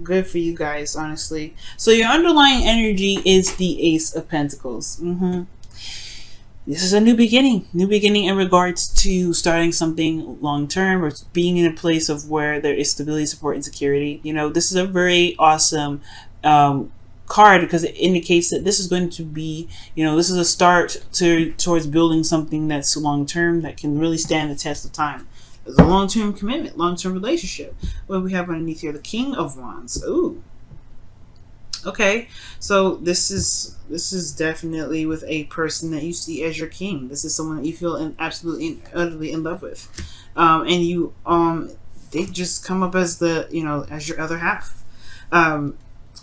Good for you guys, honestly. So your underlying energy is the Ace of Pentacles. This is a new beginning. New beginning in regards to starting something long term or being in a place of where there is stability, support, and security. You know, this is a very awesome card because it indicates that this is going to be, you know, this is a start towards building something that's long term that can really stand the test of time. It's a long-term commitment, long-term relationship. What we have underneath here, the King of Wands. Ooh. Okay, so this is definitely with a person that you see as your king. This is someone that you feel absolutely and utterly in love with, and you they just come up as the, you know, as your other half.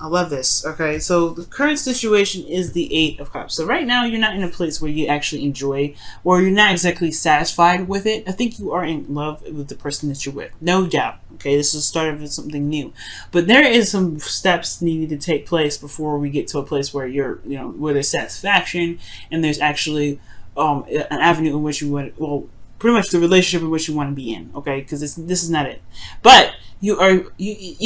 I love this. Okay, so the current situation is the Eight of Cups. So right now you're not in a place where you actually enjoy, or you're not exactly satisfied with it. I think you are in love with the person that you're with, no doubt. Okay, this is the start of something new, but there is some steps needed to take place before we get to a place where you're, you know, where there's satisfaction and there's actually an avenue in which you want, well, pretty much the relationship in which you want to be in. Okay, because this is not it, but you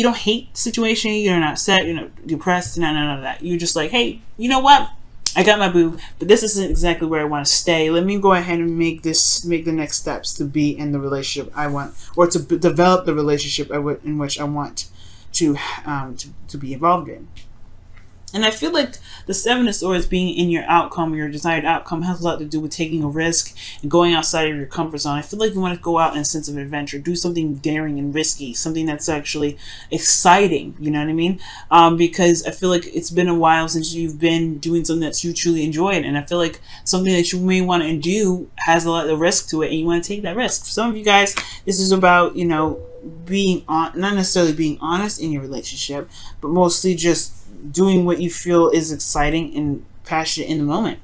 don't hate the situation, you're not upset, you're not depressed, none of that. You're just like, hey, you know what, I got my boo, but this isn't exactly where I want to stay. Let me go ahead and make the next steps to be in the relationship I want, or to develop the relationship in which I want to be involved in. And I feel like the Seven of Swords being in your outcome, your desired outcome, has a lot to do with taking a risk and going outside of your comfort zone. I feel like you want to go out in a sense of adventure, do something daring and risky, something that's actually exciting, you know what I mean? Because I feel like it's been a while since you've been doing something that you truly enjoyed, and I feel like something that you may want to do has a lot of risk to it, and you want to take that risk. For some of you guys, this is about, you know, being not necessarily being honest in your relationship, but mostly just doing what you feel is exciting and passionate in the moment.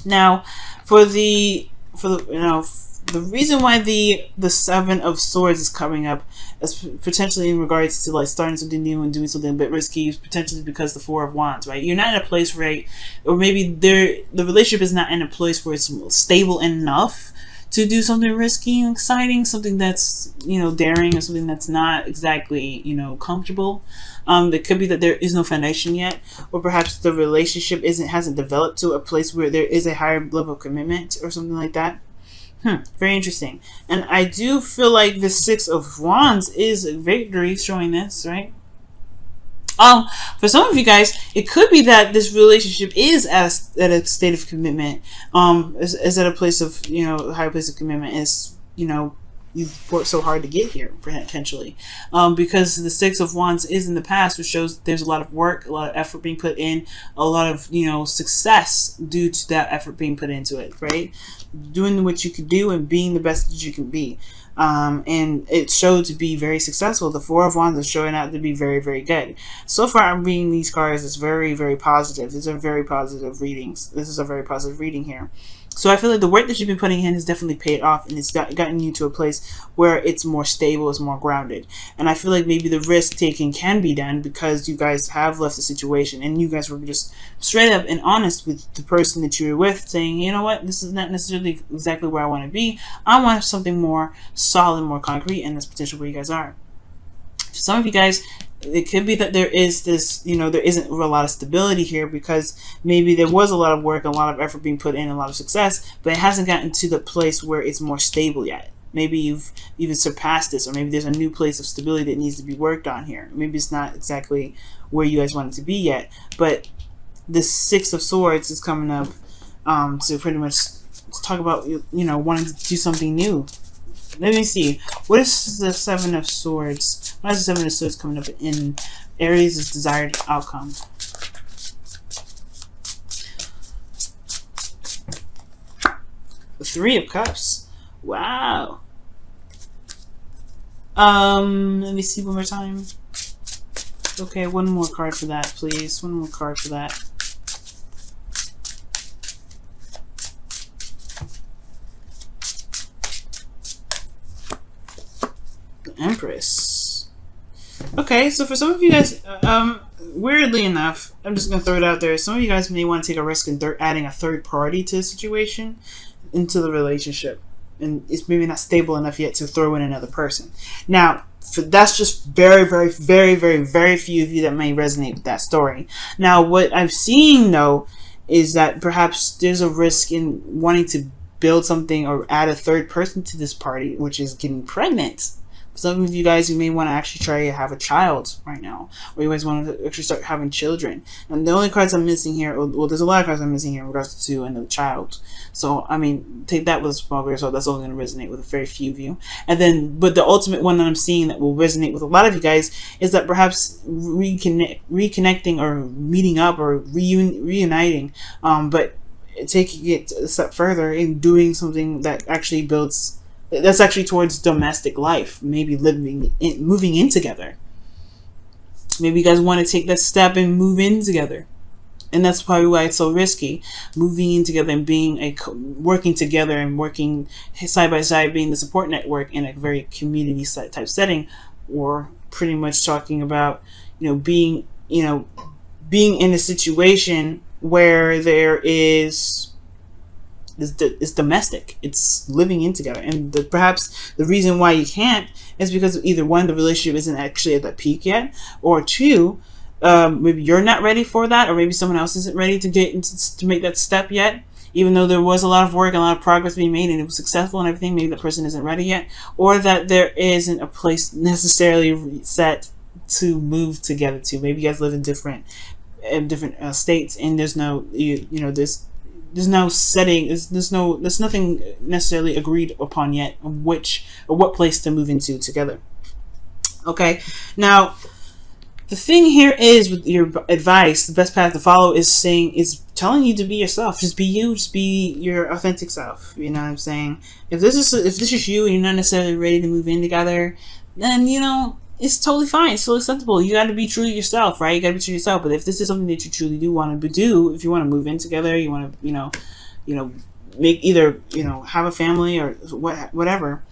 Now, for the you know, the reason why the Seven of Swords is coming up is potentially in regards to like starting something new and doing something a bit risky, potentially because the Four of Wands, right? You're not in a place where, or maybe the relationship is not in a place where it's stable enough to do something risky and exciting, something that's, you know, daring, or something that's not exactly, you know, comfortable. It could be that there is no foundation yet, or perhaps the relationship hasn't developed to a place where there is a higher level of commitment or something like that. Very interesting. And I do feel like the Six of Wands is a victory showing this, right? For some of you guys, it could be that this relationship is at a state of commitment, is at a place of, you know, a higher place of commitment, is, you know, you've worked so hard to get here, potentially, because the Six of Wands is in the past, which shows that there's a lot of work, a lot of effort being put in, a lot of, you know, success due to that effort being put into it, right? Doing what you can do and being the best that you can be. And it showed to be very successful. The Four of Wands is showing out to be very, very good. So far, I'm reading these cards. It's very, very positive. These are very positive readings. This is a very positive reading here. So I feel like the work that you've been putting in has definitely paid off, and it's gotten you to a place where it's more stable, it's more grounded. And I feel like maybe the risk taking can be done because you guys have left the situation, and you guys were just straight up and honest with the person that you were with, saying, you know what, this is not necessarily exactly where I want to be. I want something more solid, more concrete, and that's potentially where you guys are. For some of you guys, it could be that there is this, you know, there isn't a lot of stability here because maybe there was a lot of work, a lot of effort being put in, a lot of success, but it hasn't gotten to the place where it's more stable yet. Maybe you've even surpassed this, or maybe there's a new place of stability that needs to be worked on here. Maybe it's not exactly where you guys want it to be yet, but the Six of Swords is coming up to pretty much talk about, you know, wanting to do something new. Let me see. What is the Seven of Swords? Why is the Seven of Swords coming up in Aries' desired outcome? The Three of Cups. Wow. Let me see one more time. Okay, one more card for that, please. One more card for that. Empress. Okay, so for some of you guys, weirdly enough, I'm just gonna throw it out there. Some of you guys may want to take a risk in adding a third party to the situation, into the relationship, and it's maybe not stable enough yet to throw in another person. Now, that's just very, very, very, very, very few of you that may resonate with that story. Now, what I'm seeing though is that perhaps there's a risk in wanting to build something or add a third person to this party, which is getting pregnant. Some of you guys, you may want to actually try to have a child right now, or you guys want to actually start having children. And the only cards I'm missing here, well, there's a lot of cards I'm missing here in regards to another child. So, I mean, take that with a small grain of salt. That's only going to resonate with a very few of you. And then, but the ultimate one that I'm seeing that will resonate with a lot of you guys is that perhaps reconnecting or meeting up or reuniting, but taking it a step further and doing something that actually builds. That's actually towards domestic life, maybe moving in together. Maybe you guys want to take that step and move in together. And that's probably why it's so risky. Moving in together and working together and working side by side, being the support network in a very community type setting, or pretty much talking about, being in a situation where there is it's domestic. It's living in together. And perhaps the reason why you can't is because either one, the relationship isn't actually at that peak yet, or two, maybe you're not ready for that, or maybe someone else isn't ready to make that step yet. Even though there was a lot of work and a lot of progress being made and it was successful and everything, maybe that person isn't ready yet, or that there isn't a place necessarily set to move together to. Maybe you guys live in different states, and there's no there's no setting, there's nothing necessarily agreed upon yet of what place to move into together. Okay, now the thing here is with your advice, the best path to follow is telling you to be yourself. Just be you. Just be your authentic self. You know what I'm saying? If this is you and you're not necessarily ready to move in together, then it's totally fine. It's totally acceptable. You got to be true to yourself, right? You got to be true to yourself. But if this is something that you truly do want to do, if you want to move in together, you want to, make either, have a family or whatever.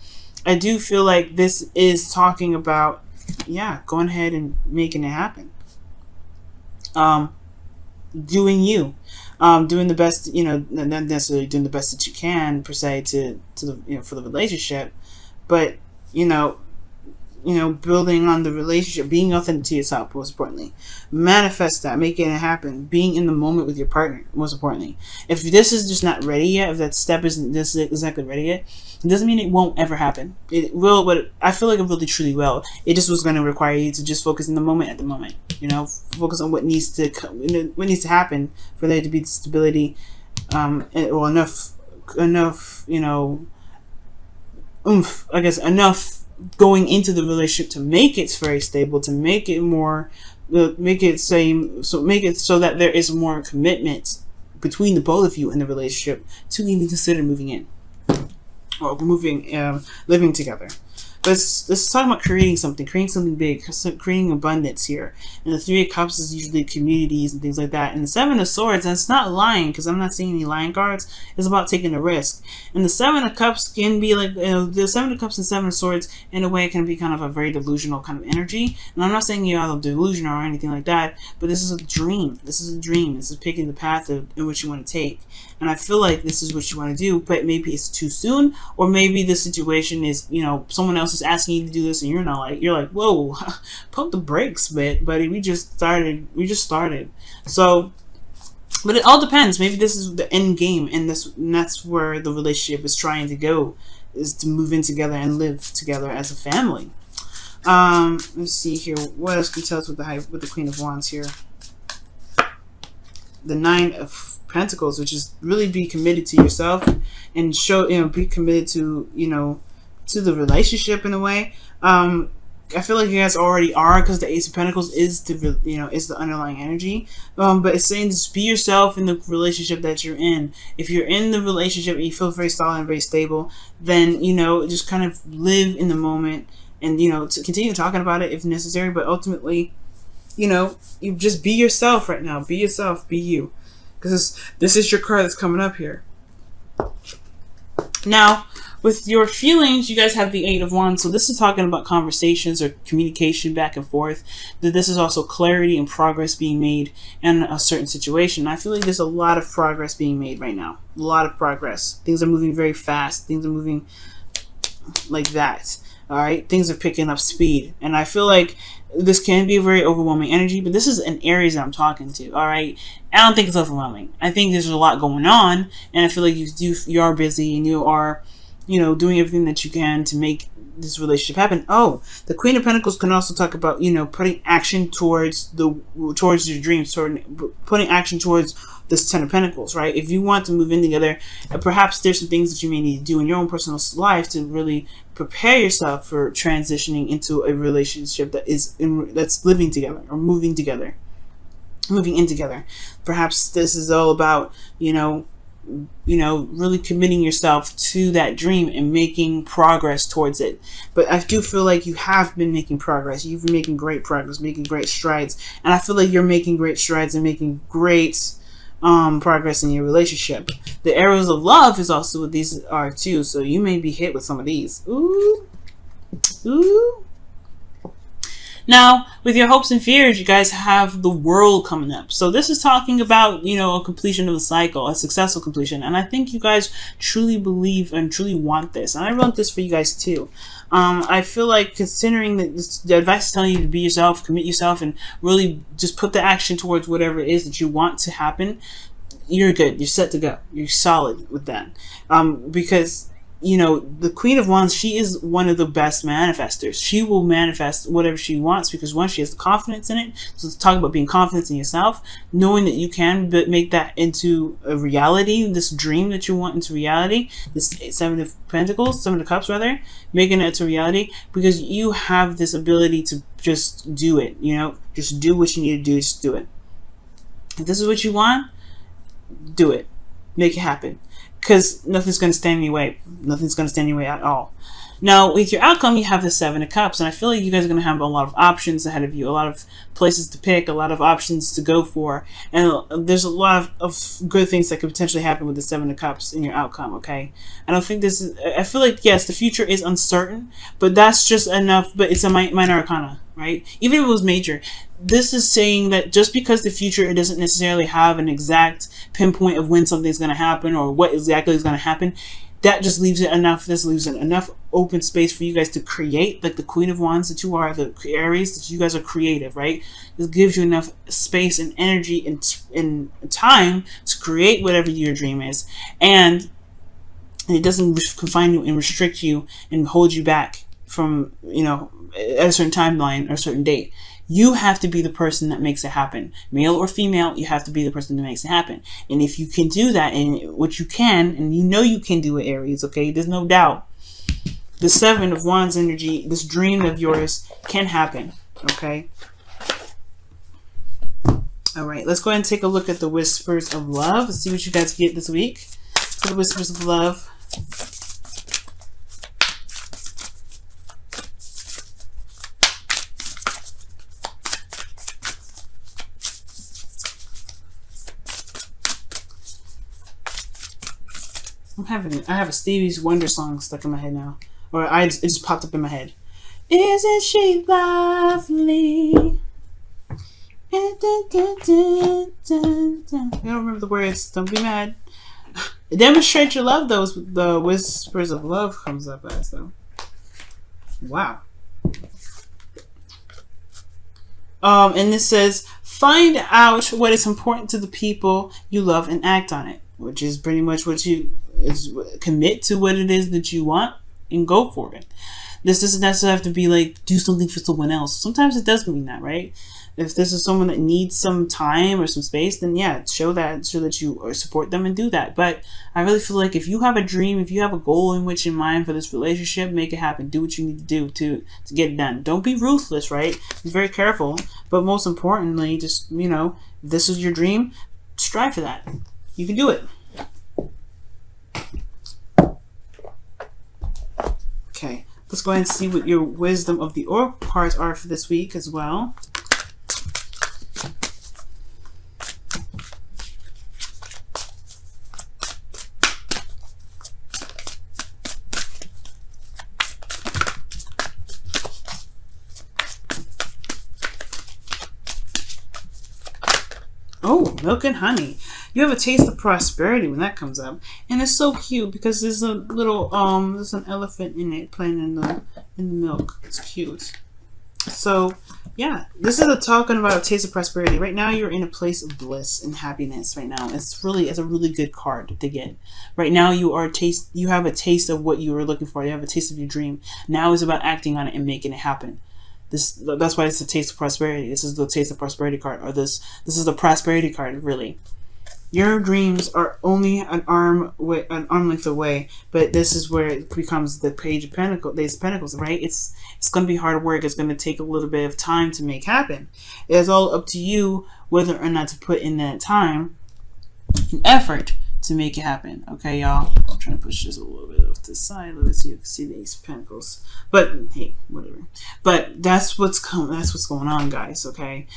I do feel like this is talking about, going ahead and making it happen. Doing you, doing the best, not necessarily doing the best that you can per se to the, for the relationship, but, building on the relationship, being authentic to yourself, most importantly. Manifest that, making it happen, being in the moment with your partner, most importantly. If this is just not ready yet, if that step isn't exactly ready yet, it doesn't mean it won't ever happen. It will, but I feel like it really truly will. It just was going to require you to just focus in the moment at the moment. Focus on what needs to happen for there to be stability, or enough, enough going into the relationship to make it very stable, to make it more, make it so that there is more commitment between the both of you in the relationship to even consider moving in or living together. But let's talk about creating something big, creating abundance here. And the Three of Cups is usually communities and things like that. And the Seven of Swords, and it's not lying, because I'm not seeing any lying cards, it's about taking a risk. And the Seven of Cups can be like, the Seven of Cups and Seven of Swords, in a way, can be kind of a very delusional kind of energy. And I'm not saying you're out of delusion or anything like that, but this is a dream. This is a dream. This is picking the path in which you want to take. And I feel like this is what you want to do, but maybe it's too soon, or maybe the situation is, someone else is asking you to do this and you're like, whoa, pump the brakes, buddy, we just started. So, but it all depends. Maybe this is the end game, and that's where the relationship is trying to go, is to move in together and live together as a family. Let's see here, what else can you tell us with the Queen of Wands here? The Nine of Pentacles, which is really be committed to yourself and be committed to to the relationship in a way. I feel like you guys already are, because the Ace of Pentacles is the underlying energy. But it's saying just be yourself in the relationship that you're in. If you're in the relationship and you feel very solid and very stable, then just kind of live in the moment and to continue talking about it if necessary. But ultimately, you just be yourself right now. Be yourself. Be you. Because this is your card that's coming up here. Now, with your feelings, you guys have the Eight of Wands. So this is talking about conversations or communication back and forth. That this is also clarity and progress being made in a certain situation. I feel like there's a lot of progress being made right now. A lot of progress. Things are moving very fast. Things are moving like that. All right, things are picking up speed, and I feel like this can be a very overwhelming energy, but this is an Aries that I'm talking to. All right, I don't think it's overwhelming. I think there's a lot going on, and I feel like you are busy and you are, you know, doing everything that you can to make this relationship happen. Oh, the Queen of Pentacles can also talk about, you know, putting action towards your dreams, putting action towards this Ten of Pentacles, right? If you want to move in together, perhaps there's some things that you may need to do in your own personal life to really prepare yourself for transitioning into a relationship that's living together or moving in together. Perhaps this is all about, you know, really committing yourself to that dream and making progress towards it. But I do feel like you have been making progress. You've been making great progress, making great strides. And I feel like you're making great strides and making great progress in your relationship. The arrows of love is also what these are too. So you may be hit with some of these. Ooh. Ooh. Now, with your hopes and fears, you guys have the World coming up. So this is talking about, you know, a completion of a cycle, a successful completion. And I think you guys truly believe and truly want this. And I want this for you guys too. I feel like, considering that the advice is telling you to be yourself, commit yourself, and really just put the action towards whatever it is that you want to happen, you're good. You're set to go. You're solid with that. Because, you know, the Queen of Wands, she is one of the best manifestors. She will manifest whatever she wants because, one, she has the confidence in it. So let's talk about being confident in yourself, knowing that you can make that into a reality, this dream that you want into reality, this Seven of Pentacles, Seven of Cups rather, making it to reality, because you have this ability to just do it, you know, just do what you need to do, just do it. If this is what you want, do it. Make it happen. Because nothing's going to stand in your way. Nothing's going to stand in your way at all. Now, with your outcome, you have the Seven of Cups. And I feel like you guys are going to have a lot of options ahead of you. A lot of places to pick. A lot of options to go for. And there's a lot of good things that could potentially happen with the Seven of Cups in your outcome, okay? I don't think this is... I feel like, yes, the future is uncertain. But that's just enough. But it's a minor arcana, right? Even if it was major. This is saying that just because the future, it doesn't necessarily have an exact pinpoint of when something's going to happen or what exactly is going to happen. That just leaves it enough. This leaves it enough open space for you guys to create, like the Queen of Wands that you are, the Aries, that you guys are creative, right? This gives you enough space and energy and time to create whatever your dream is. And it doesn't confine you and restrict you and hold you back from, you know, at a certain timeline or a certain date. You have to be the person that makes it happen. Male or female, you have to be the person that makes it happen. And if you can do that, and what you can, and you know you can do it, Aries, okay? There's no doubt. The Seven of Wands energy, this dream of yours can happen, okay? All right, let's go ahead and take a look at the Whispers of Love. Let's see what you guys get this week for the Whispers of Love. I have a Stevie Wonder song stuck in my head now. Or it just popped up in my head. Isn't she lovely? I don't remember the words. Don't be mad. Demonstrate your love, though, is what the Whispers of Love comes up as, though. Wow. And this says, find out what is important to the people you love and act on it. Which is pretty much what you commit to, what it is that you want and go for it. This doesn't necessarily have to be like do something for someone else. Sometimes it does mean that, right? If this is someone that needs some time or some space, then yeah, show that you support them and do that. But I really feel like if you have a dream, if you have a goal in mind for this relationship, make it happen. Do what you need to do to get it done. Don't be ruthless, right? Be very careful. But most importantly, just, you know, if this is your dream, strive for that. You can do it. Okay, let's go ahead and see what your Wisdom of the Oracle cards are for this week as well. Oh, milk and honey. You have a taste of prosperity when that comes up. And it's so cute because there's a little there's an elephant in it playing in the milk. It's cute. So yeah, this is talking about a taste of prosperity. Right now you're in a place of bliss and happiness right now. It's a really good card to get. Right now you have a taste of what you were looking for. You have a taste of your dream. Now it's about acting on it and making it happen. That's why it's a taste of prosperity. This is the taste of prosperity card, or this is the prosperity card, really. Your dreams are only an arm length away, but this is where it becomes the Page of Pentacles, Ace of Pentacles, right? It's going to be hard work. It's going to take a little bit of time to make happen. It's all up to you whether or not to put in that time and effort to make it happen. Okay, y'all? I'm trying to push this a little bit off the side. Let's see if you can see the Ace of Pentacles. But hey, whatever. But that's what's going on, guys. Okay.